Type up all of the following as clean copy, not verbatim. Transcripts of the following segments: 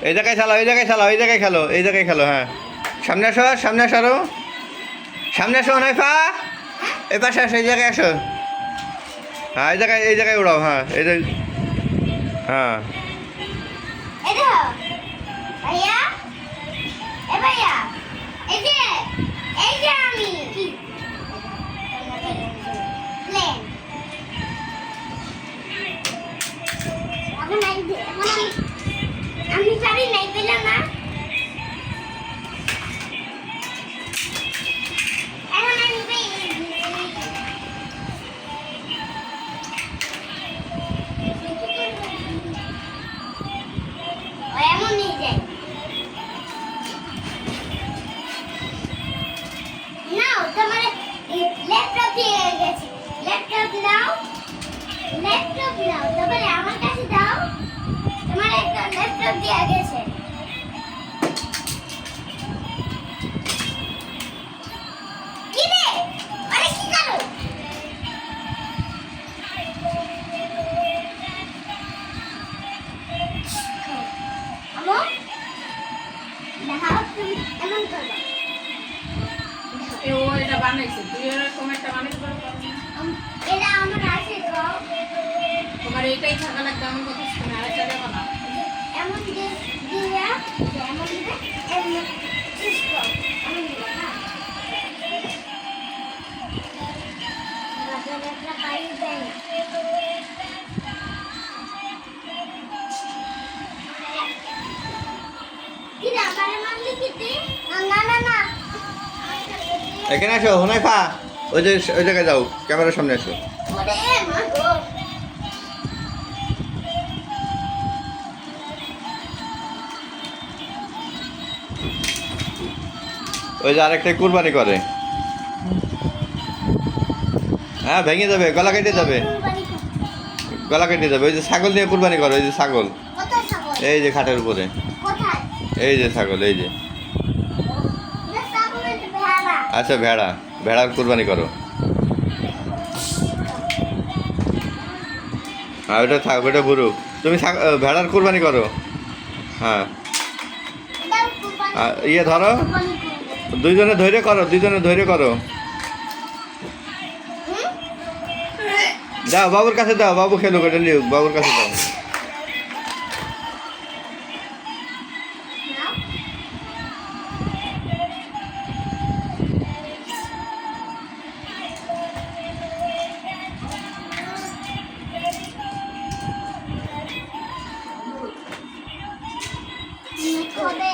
এই জায়গায় চালাও, এই জায়গায় চালাও, এই জায়গায় খেলো, এই জায়গায় খেলো। হ্যাঁ, সামনে আসো, সামনে আসো, আরো সামনে আসো। নাইফা, এই পাশে আসো, এই জায়গায় আসো। হ্যাঁ, এই জায়গায় উড়াও। হ্যাঁ, এই যে, হ্যাঁ, আমি পারি নাই পেলাম না। এখন আমি এমন নিয়ে যাই নাও, তোমার ল্যাপটপ দিয়ে গেছে। ল্যাপটপ নাও, ল্যাপটপ নাও, তারপরে আমার কাছে দাও। তোমার একটা ল্যাপটপ দিয়ে গেছে। কি রে, আরে কি করো? আমো দেখাও, তুমি এমন করবা। ও এটা বানাইছে, তুই এরকম একটা বানাইতে পারবি? এটা আমার আছে তো। তোমার এটাই থাকা লাগবে, আমার কথা শুনে আরেকটা দেবো না। এমন দিয়ে দিয়া এমন দিবে, এমন চিস্কো এমন দিবে না। বাজারে একটা পাই দেয় না। কি রে, আমারে মারলি কি তুই? না না না। এখানে আসো। নাইফা, ওই যে ওই জায়গায় যাও, ক্যামেরার সামনে আসো। ওরে মা গো। ওই যে আরেকটা কুরবানি করে। হ্যাঁ, ভেঙে যাবে, গলা কেটে যাবে, গলা কেটে যাবে। ওই যে ছাগল দিয়ে কুরবানি করে, ওই যে ছাগল, কোথায় ছাগল? এই যে খাটের উপরে, কোথায়? এই যে ছাগল, এই যে। না ছাগলের ভেড়া। আচ্ছা, ভেড়া, ভেড়ার কুরবানি করো। হ্যাঁ, ওটা থাক, ওটা বুড়ো। তুমি ভেড়ার কুরবানি করো। হ্যাঁ, দাও কুরবানি। ইয়ে ধরো, কুরবানি করবো। দুইজনে ধৈর্য করো, দুইজনে ধৈর্য করো। হুম? যাও, বাবুর কাছে দাও, বাবু খেলুক, এটা নিউক, বাবুর কাছে দাও। নাও। হবে।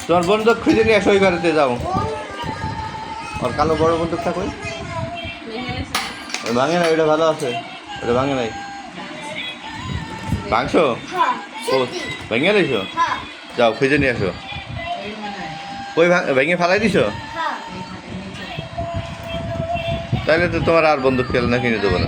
তোমার বন্দুক খুঁজে নিয়ে সই করতে যাও। আর কালো বড় বন্দুকটা কই? ওই ভাঙে না, ওটা ভালো আছে, ওটা ভাঙে নাই। ভাঙছো? হ্যাঁ, ও, সত্যি। ভেঙে দিছো? হ্যাঁ, যাও, খুঁজে নিয়ে আসো। ওই ভেঙে ফেলাই দিছো? হ্যাঁ। তাহলে তো তোমার আর বন্দুক খেলে না, কিনে দেবো না।